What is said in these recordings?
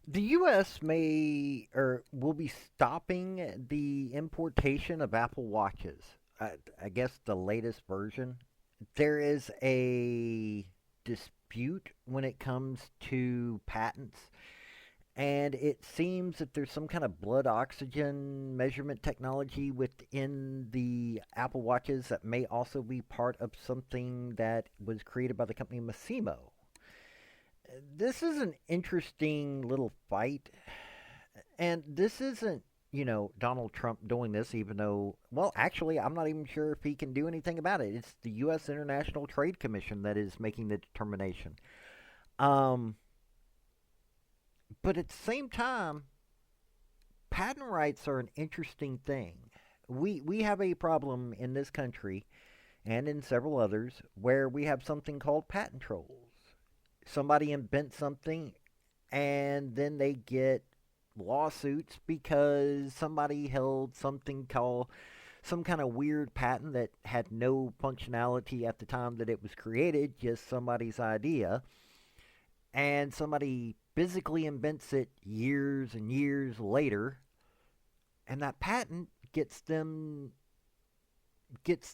The U.S. may or will be stopping the importation of Apple Watches. I guess the latest version. There is a dispute when it comes to patents, and it seems that there's some kind of blood oxygen measurement technology within the Apple Watches that may also be part of something that was created by the company Masimo. This is an interesting little fight. And this isn't, Donald Trump doing this, even though, well, actually, I'm not even sure if he can do anything about it. It's the U.S. International Trade Commission that is making the determination. Um, but at the same time, patent rights are an interesting thing. We have a problem in this country and in several others where we have something called patent trolls. Somebody invents something and then they get lawsuits because somebody held something called some kind of weird patent that had no functionality at the time that it was created, just somebody's idea, and somebody physically invents it years and years later, and that patent gets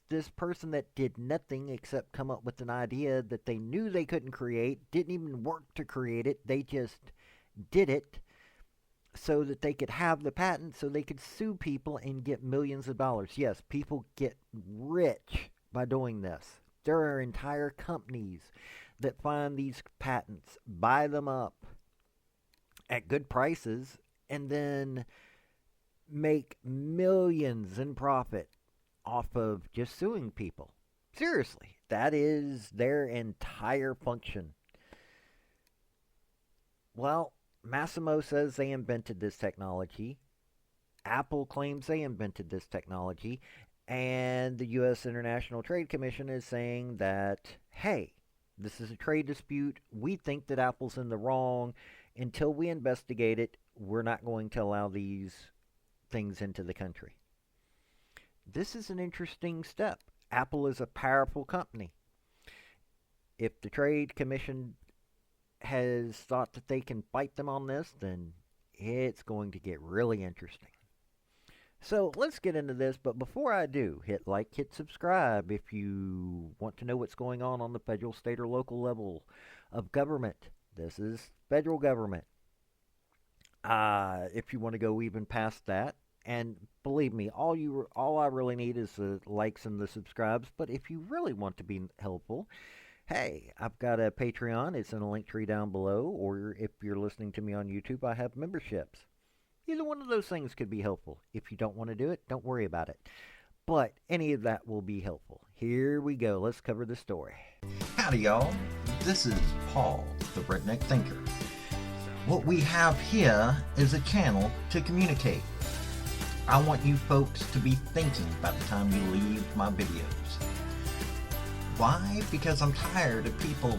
this person that did nothing except come up with an idea that they knew they couldn't create, didn't even work to create it, they just did it so that they could have the patent so they could sue people and get millions of dollars. Yes, people get rich by doing this. There are entire companies that find these patents, buy them up at good prices, and then make millions in profit off of just suing people. Seriously, that is their entire function. Well, Massimo says they invented this technology. Apple claims they invented this technology. And the U.S. International Trade Commission is saying that, hey, this is a trade dispute. We think that Apple's in the wrong. Until we investigate it, we're not going to allow these things into the country. This is an interesting step. Apple is a powerful company. If the Trade Commission has thought that they can fight them on this, then it's going to get really interesting. So let's get into this, but before I do, hit like, hit subscribe if you want to know what's going on the federal, state, or local level of government. This is federal government. If you want to go even past that, and believe me, all I really need is the likes and the subscribes. But if you really want to be helpful, hey, I've got a Patreon. It's in a link tree down below. Or if you're listening to me on YouTube, I have memberships. Either one of those things could be helpful. If you don't want to do it, don't worry about it. But any of that will be helpful. Here we go. Let's cover the story. Howdy, y'all. This is Paul, the Redneck Thinker. What we have here is a channel to communicate. I want you folks to be thinking by the time you leave my videos. Why? Because I'm tired of people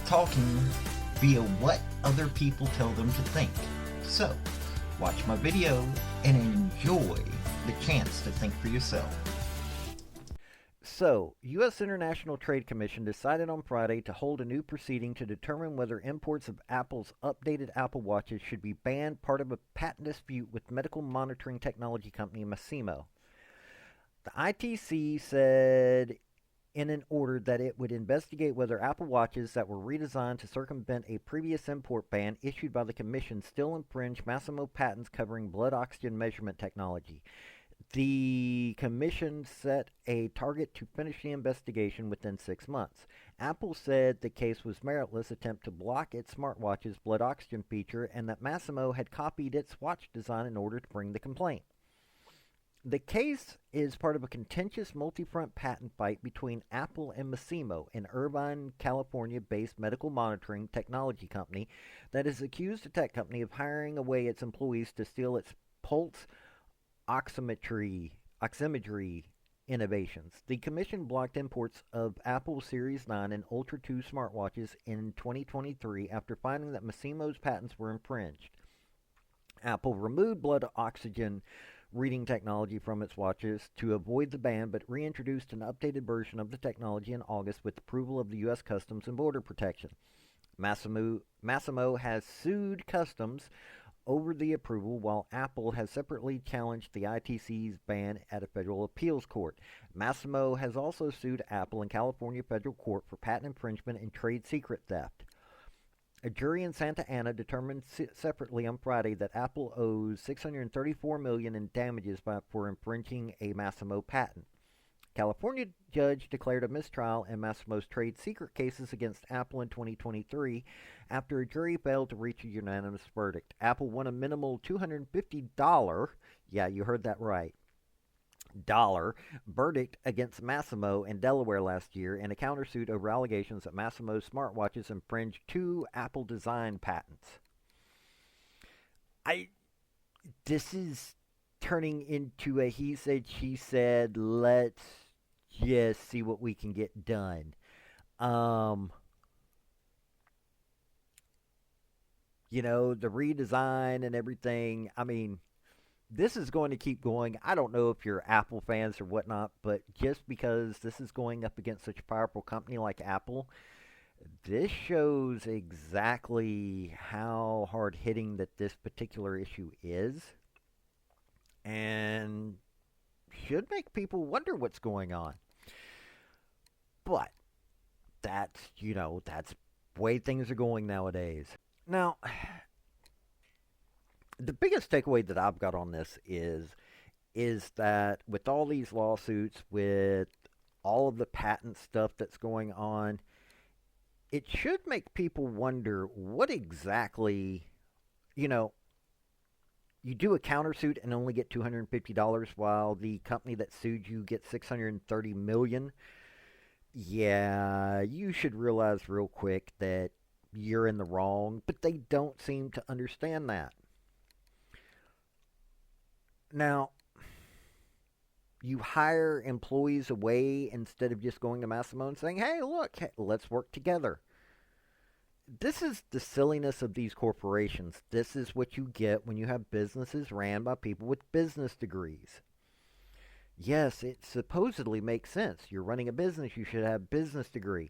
talking via what other people tell them to think. So, watch my video and enjoy the chance to think for yourself. So, U.S. International Trade Commission decided on Friday to hold a new proceeding to determine whether imports of Apple's updated Apple Watches should be banned, part of a patent dispute with medical monitoring technology company Masimo. The ITC said in an order that it would investigate whether Apple Watches that were redesigned to circumvent a previous import ban issued by the Commission still infringe Masimo patents covering blood oxygen measurement technology. The Commission set a target to finish the investigation within 6 months. Apple said the case was meritless attempt to block its smartwatch's blood oxygen feature and that Masimo had copied its watch design in order to bring the complaint. The case is part of a contentious multi-front patent fight between Apple and Masimo, an Irvine, California-based medical monitoring technology company that has accused the tech company of hiring away its employees to steal its pulse oximetry innovations. The Commission blocked imports of Apple Series 9 and Ultra 2 smartwatches in 2023 after finding that Masimo's patents were infringed. Apple removed blood oxygen reading technology from its watches to avoid the ban, but reintroduced an updated version of the technology in August with approval of the U.S. Customs and Border Protection. Masimo has sued Customs over the approval, while Apple has separately challenged the ITC's ban at a federal appeals court. Masimo has also sued Apple in California federal court for patent infringement and trade secret theft. A jury in Santa Ana determined separately on Friday that Apple owes $634 million in damages for infringing a Masimo patent. California judge declared a mistrial in Masimo's trade secret cases against Apple in 2023 after a jury failed to reach a unanimous verdict. Apple won a minimal $250, yeah, you heard that right, verdict against Masimo in Delaware last year in a countersuit over allegations that Masimo's smartwatches infringed 2 Apple design patents. This is turning into a he said, she said, let's just see what we can get done. You know, the redesign and everything, I mean, this is going to keep going. I don't know if you're Apple fans or whatnot, but just because this is going up against such a powerful company like Apple, this shows exactly how hard-hitting that this particular issue is, and should make people wonder what's going on. But that's, that's the way things are going nowadays. Now, the biggest takeaway that I've got on this is that with all these lawsuits, with all of the patent stuff that's going on, it should make people wonder what exactly, you do a countersuit and only get $250 while the company that sued you gets $630 million. Yeah, you should realize real quick that you're in the wrong, but they don't seem to understand that. Now, you hire employees away instead of just going to Masimo and saying, hey, look, let's work together. This is the silliness of these corporations. This is what you get when you have businesses ran by people with business degrees. Yes, it supposedly makes sense. You're running a business, you should have a business degree.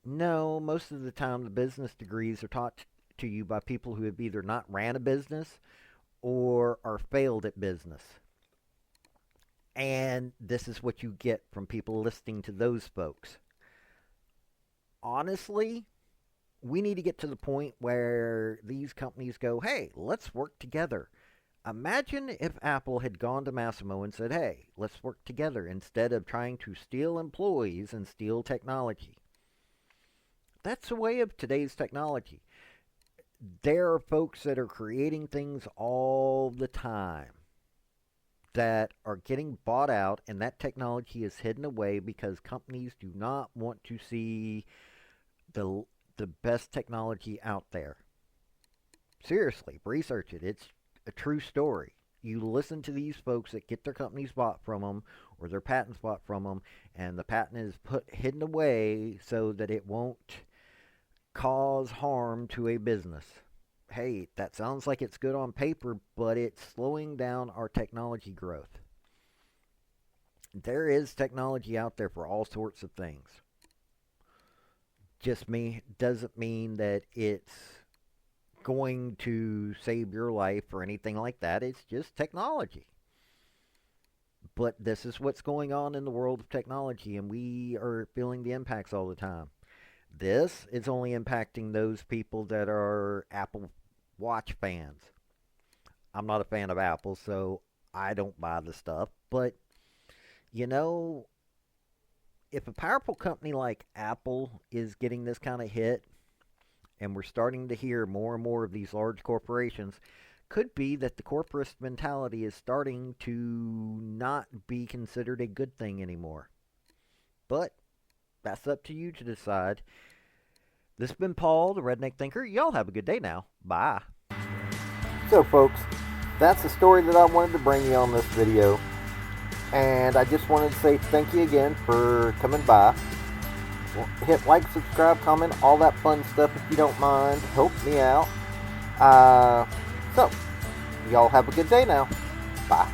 No, most of the time the business degrees are taught to you by people who have either not ran a business or are failed at business. And this is what you get from people listening to those folks. Honestly, we need to get to the point where these companies go, hey, let's work together. Imagine if Apple had gone to Masimo and said, hey, let's work together instead of trying to steal employees and steal technology. That's the way of today's technology. There are folks that are creating things all the time that are getting bought out, and that technology is hidden away because companies do not want to see the best technology out there. Seriously, research it. It's a true story. You listen to these folks that get their companies bought from them or their patents bought from them, and the patent is hidden away so that it won't cause harm to a business. Hey, that sounds like it's good on paper, but it's slowing down our technology growth. There is technology out there for all sorts of things. Doesn't mean that it's going to save your life or anything like that. It's just technology. But this is what's going on in the world of technology, and we are feeling the impacts all the time. This is only impacting those people that are Apple Watch fans. I'm not a fan of Apple, so I don't buy the stuff. But, if a powerful company like Apple is getting this kind of hit, and we're starting to hear more and more of these large corporations, could be that the corporate mentality is starting to not be considered a good thing anymore. But that's up to you to decide. This has been Paul, the Redneck Thinker. Y'all have a good day now. Bye. So, folks, that's the story that I wanted to bring you on this video. And I just wanted to say thank you again for coming by. Hit like, subscribe, comment, all that fun stuff if you don't mind. Help me out. So, y'all have a good day now. Bye.